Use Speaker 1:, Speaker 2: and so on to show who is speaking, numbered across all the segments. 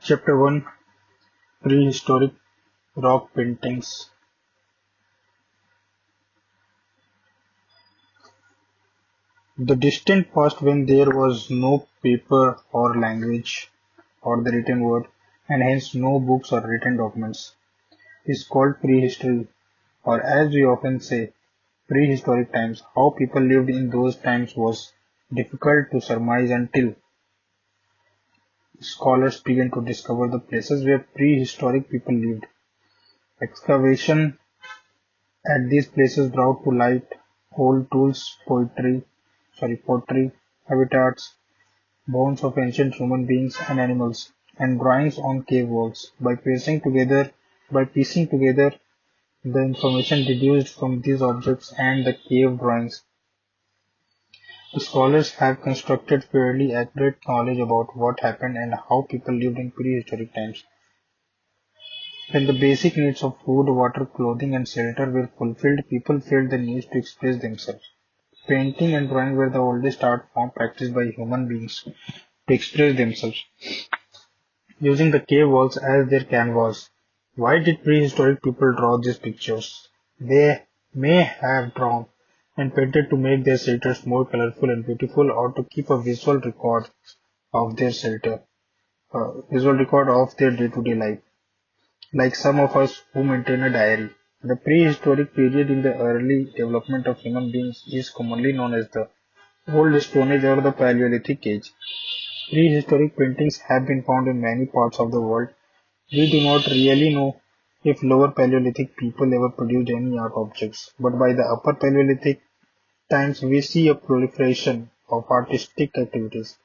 Speaker 1: Chapter 1: Prehistoric Rock Paintings. The distant past, when there was no paper or language or the written word, and hence no books or written documents, is called prehistory, or as we often say, prehistoric times. How people lived in those times was difficult to surmise until scholars began to discover the places where prehistoric people lived. Excavation at these places brought to light old tools, pottery, habitats, bones of ancient human beings and animals, and drawings on cave walls. By piecing together the information deduced from these objects and the cave drawings, the scholars have constructed fairly accurate knowledge about what happened and how people lived in prehistoric times. When the basic needs of food, water, clothing, and shelter were fulfilled, people felt the need to express themselves. Painting and drawing were the oldest art form practiced by human beings to express themselves, using the cave walls as their canvas. Why did prehistoric people draw these pictures? They may have drawn and painted to make their shelters more colorful and beautiful, or to keep a of their shelter, visual record of their day-to-day life, like some of us who maintain a diary. The prehistoric period in the early development of human beings is commonly known as the Old Stone Age or the Paleolithic Age. Prehistoric paintings have been found in many parts of the world. We do not really know if Lower Paleolithic people ever produced any art objects, but by the Upper Paleolithic times we see a proliferation of artistic activities.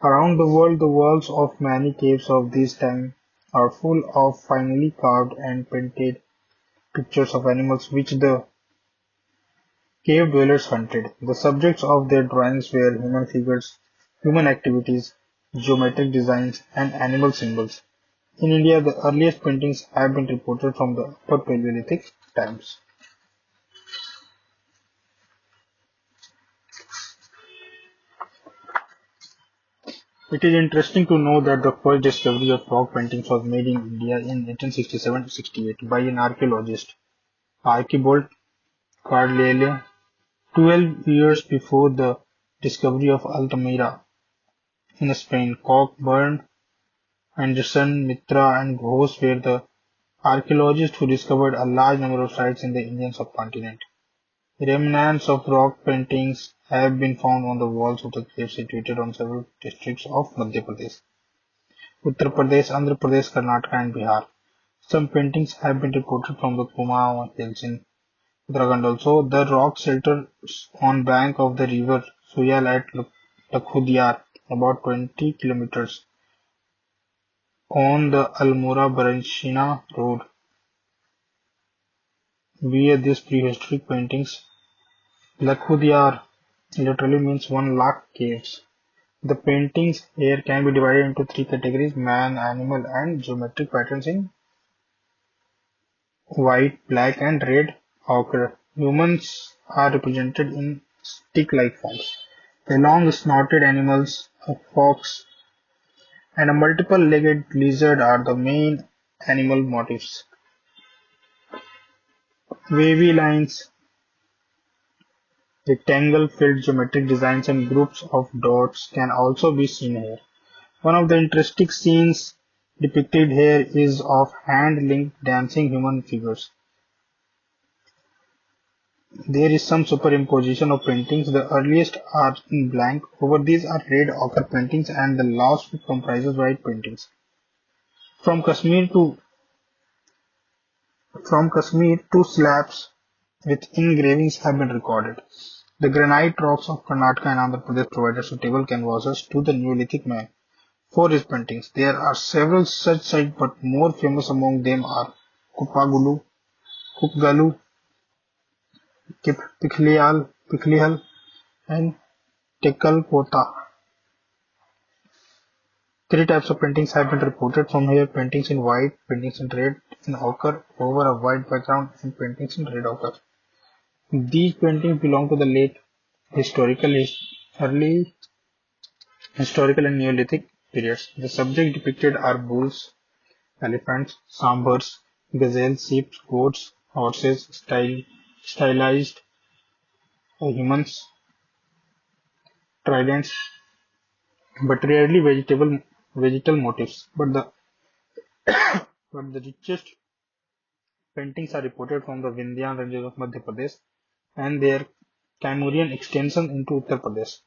Speaker 1: Around the world, the walls of many caves of this time are full of finely carved and painted pictures of animals which the cave dwellers hunted. The subjects of their drawings were human figures, human activities, geometric designs, and animal symbols. In India, the earliest paintings have been reported from the Upper Paleolithic times. It is interesting to know that the first discovery of rock paintings was made in India in 1867-68 by an archaeologist, Archibald Carlyle, 12 years before the discovery of Altamira in Spain. Cockburn, Anderson, Mitra, and Ghosh were the archaeologists who discovered a large number of sites in the Indian subcontinent. Remnants of rock paintings have been found on the walls of the caves situated on several districts of Madhya Pradesh, Uttar Pradesh, Andhra Pradesh, Karnataka, and Bihar. Some paintings have been reported from the Kuma Hills in Uttarakhand also. The rock shelters on bank of the river Suyal at Lakhudiyar, about 20 kilometers on the Almora-Baranchina road, where these prehistoric paintings. Lakhudiyar literally means 1 lakh caves. The paintings here can be divided into three categories: man, animal, and geometric patterns in white, black, and red ochre. Humans are represented in stick-like forms. The long-snouted animals, a fox, and a multiple-legged lizard are the main animal motifs. Wavy lines, rectangle-filled geometric designs, and groups of dots can also be seen here. One of the interesting scenes depicted here is of hand-linked dancing human figures. There is some superimposition of paintings. The earliest are in blank. Over these are red ochre paintings, and the last comprises white paintings. From Kashmir to slabs with engravings have been recorded. The granite rocks of Karnataka and Andhra Pradesh provided suitable canvases to the Neolithic man for his paintings. There are several such sites, but more famous among them are Kupgalu, Pikhlihal, and Tekalpota. Three types of paintings have been reported from here: paintings in white, paintings in red, in ochre over a white background, and paintings in red ochre. These paintings belong to the late historical, early historical and Neolithic periods. The subjects depicted are bulls, elephants, sambars, gazelles, sheep, goats, horses, stylized humans, tridents, but rarely vegetal motifs. But the richest paintings are reported from the Vindhyan ranges of Madhya Pradesh and their Cameroonian extension into Uttar Pradesh.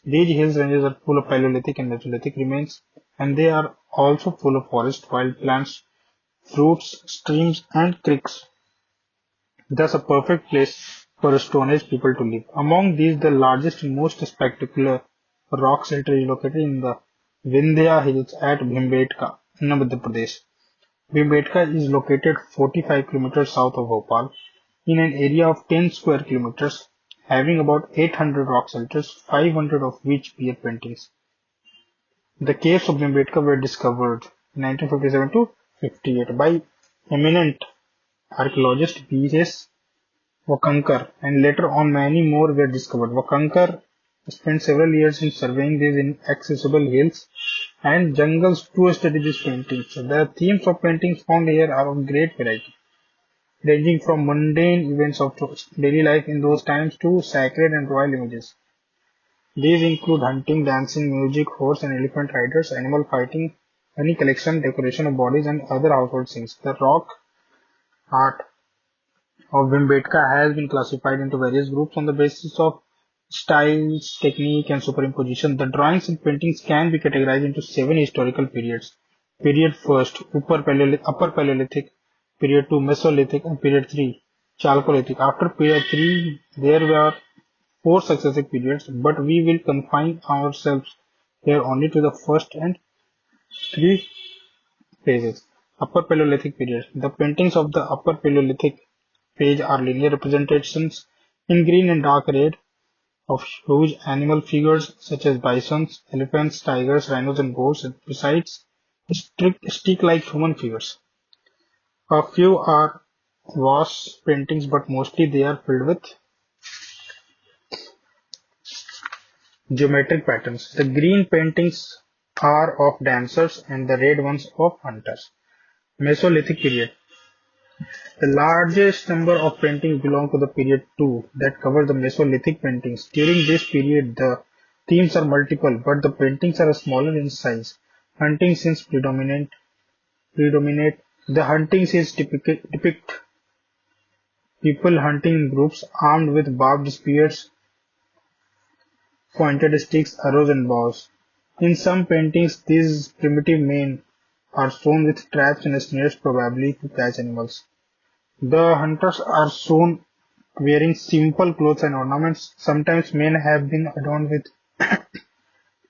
Speaker 1: These hills ranges are full of Paleolithic and Mesolithic remains, and they are also full of forest, wild plants, fruits, streams, and creeks. Thus, a perfect place for a Stone Age people to live. Among these, the largest and most spectacular rock shelter is located in the Vindhya Hills at Bhimbetka, in Madhya Pradesh. Bhimbetka is located 45 kilometers south of Bhopal, in an area of 10 square kilometers, having about 800 rock shelters, 500 of which bear paintings. The caves of Bhimbetka were discovered in 1957 to 58 by eminent archaeologist V.S. Wakankar, and later on many more were discovered. Wakankar spent several years in surveying these inaccessible hills and jungles to study these paintings. The themes of paintings found here are of great variety, ranging from mundane events of daily life in those times to sacred and royal images. These include hunting, dancing, music, horse and elephant riders, animal fighting, honey collection, decoration of bodies, and other household scenes. The rock art of Bhimbetka has been classified into various groups on the basis of styles, technique, and superimposition. The drawings and paintings can be categorized into 7 historical periods. Period first, Upper Paleolithic, period 2, Mesolithic, and period 3, Chalcolithic. After period 3, there were 4 successive periods, but we will confine ourselves here only to the first and 3 phases. Upper Paleolithic period. The paintings of the Upper Paleolithic page are linear representations in green and dark red of huge animal figures such as bisons, elephants, tigers, rhinos, and goats, besides stick-like human figures. A few are vase paintings, but mostly they are filled with geometric patterns. The green paintings are of dancers and the red ones of hunters. Mesolithic period. The largest number of paintings belong to the period 2 that covers the Mesolithic paintings. During this period, the themes are multiple, but the paintings are smaller in size. Hunting scenes predominate. The hunting scenes depict people hunting in groups armed with barbed spears, pointed sticks, arrows, and bows. In some paintings, these primitive men are shown with traps and snares, probably to catch animals. The hunters are shown wearing simple clothes and ornaments. Sometimes men have been adorned with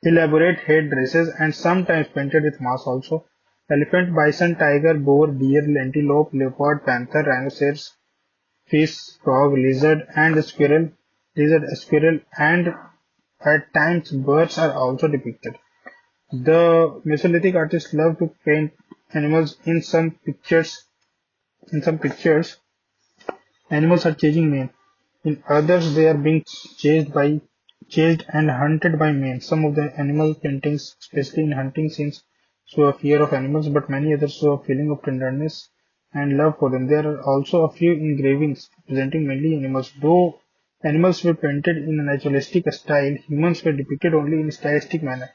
Speaker 1: elaborate head dresses and sometimes painted with masks also. Elephant, bison, tiger, boar, deer, antelope, leopard, panther, rhinoceros, fish, frog, squirrel, and at times birds are also depicted. The Mesolithic artists love to paint animals. In some pictures, animals are chasing men. In others, they are being chased and hunted by men. Some of the animal paintings, especially in hunting scenes, show a fear of animals, but many others show a feeling of tenderness and love for them. There are also a few engravings representing mainly animals. Though animals were painted in a naturalistic style, humans were depicted only in a stylistic manner.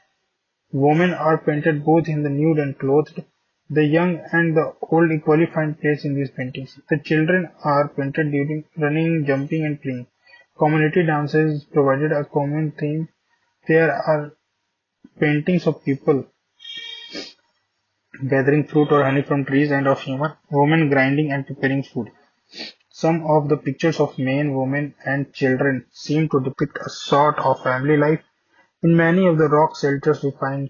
Speaker 1: Women are painted both in the nude and clothed. The young and the old equally find place in these paintings. The children are painted during running, jumping, and playing. Community dances provided a common theme. There are paintings of people gathering fruit or honey from trees and of human women grinding and preparing food. Some of the pictures of men, women, and children seem to depict a sort of family life. In many of the rock shelters we find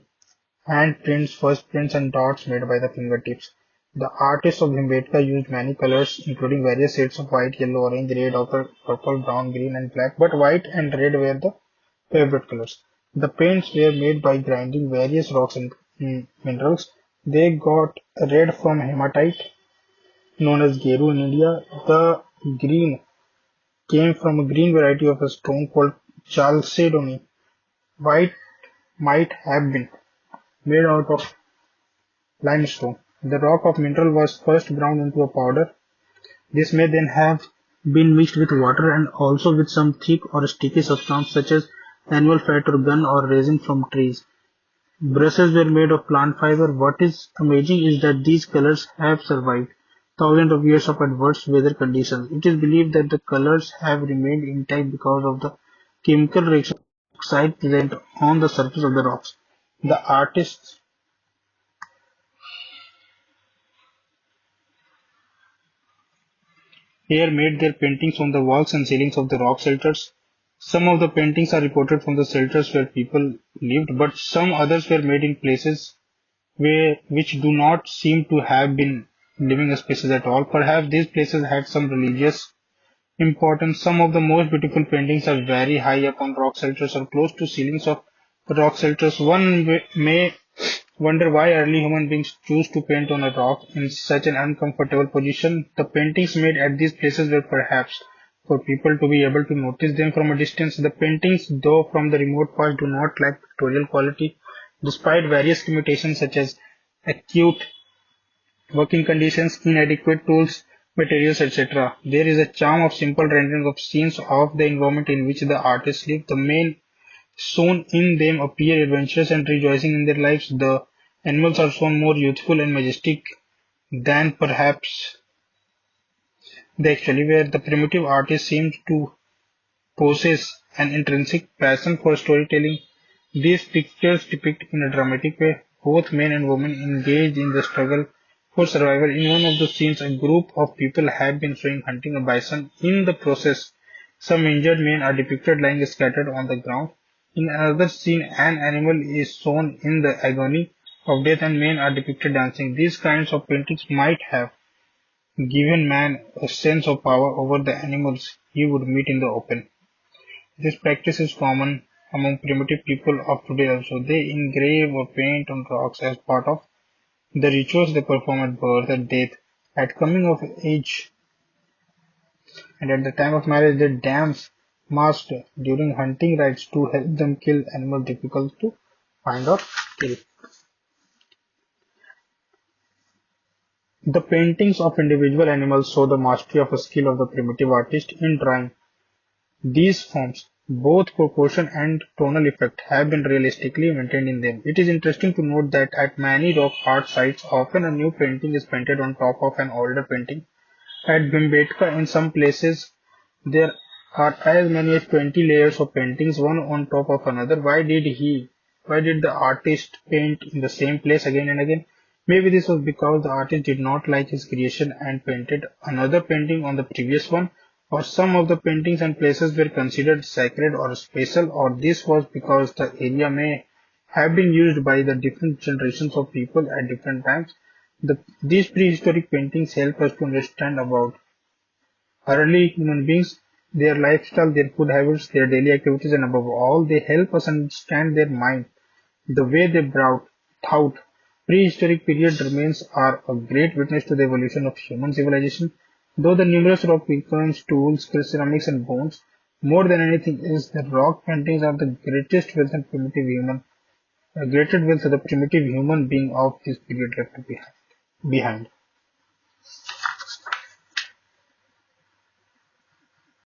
Speaker 1: handprints, first prints, and dots made by the fingertips. The artists of Bhimbetka used many colors, including various shades of white, yellow, orange, red, ochre, purple, brown, green, and black, but white and red were the favorite colors. The paints were made by grinding various rocks and minerals. They got red from hematite, known as Geru in India. The green came from a green variety of a stone called chalcedony. White might have been made out of limestone. The rock of mineral was first ground into a powder. This may then have been mixed with water and also with some thick or sticky substance such as animal fat or gun or resin from trees. Brushes were made of plant fiber. What is amazing is that these colors have survived thousands of years of adverse weather conditions. It is believed that the colors have remained intact because of the chemical reaction oxide present on the surface of the rocks. The artists here made their paintings on the walls and ceilings of the rock shelters. Some of the paintings are reported from the shelters where people lived, but some others were made in places which do not seem to have been living spaces at all. Perhaps these places had some religious importance. Some of the most beautiful paintings are very high up on rock shelters or close to ceilings of rock shelters. One may wonder why early human beings choose to paint on a rock in such an uncomfortable position. The paintings made at these places were perhaps for people to be able to notice them from a distance. The paintings, though from the remote past, do not lack pictorial quality, despite various limitations such as acute working conditions, inadequate tools, materials, etc. There is a charm of simple rendering of scenes of the environment in which the artists live. The main shown in them appear adventurous and rejoicing in their lives. The animals are shown more youthful and majestic than perhaps they actually were. The primitive artist seems to possess an intrinsic passion for storytelling. These pictures depict in a dramatic way both men and women engaged in the struggle for survival. In one of the scenes, a group of people have been seen hunting a bison. In the process, some injured men are depicted lying scattered on the ground. In another scene, an animal is shown in the agony of death and men are depicted dancing. These kinds of paintings might have given man a sense of power over the animals he would meet in the open. This practice is common among primitive people of today also. They engrave or paint on rocks as part of the rituals they perform at birth, at death, at coming of age, and at the time of marriage. They dance masked during hunting rites to help them kill animals difficult to find or kill. The paintings of individual animals show the mastery of a skill of the primitive artist in drawing. These forms, both proportion and tonal effect, have been realistically maintained in them. It is interesting to note that at many rock art sites, often a new painting is painted on top of an older painting. At Bhimbetka, in some places, there are as many as 20 layers of paintings, one on top of another. Why did the artist paint in the same place again and again? Maybe this was because the artist did not like his creation and painted another painting on the previous one, or some of the paintings and places were considered sacred or special, or this was because the area may have been used by the different generations of people at different times. These prehistoric paintings help us to understand about early human beings, their lifestyle, their food habits, their daily activities, and above all, they help us understand their mind, the way they brought thought. Prehistoric period remains are a great witness to the evolution of human civilization, though the numerous rock beacons, tools, ceramics, and bones. More than anything else, the rock paintings are the greatest wealth and greatest wealth of the primitive human being of this period left behind.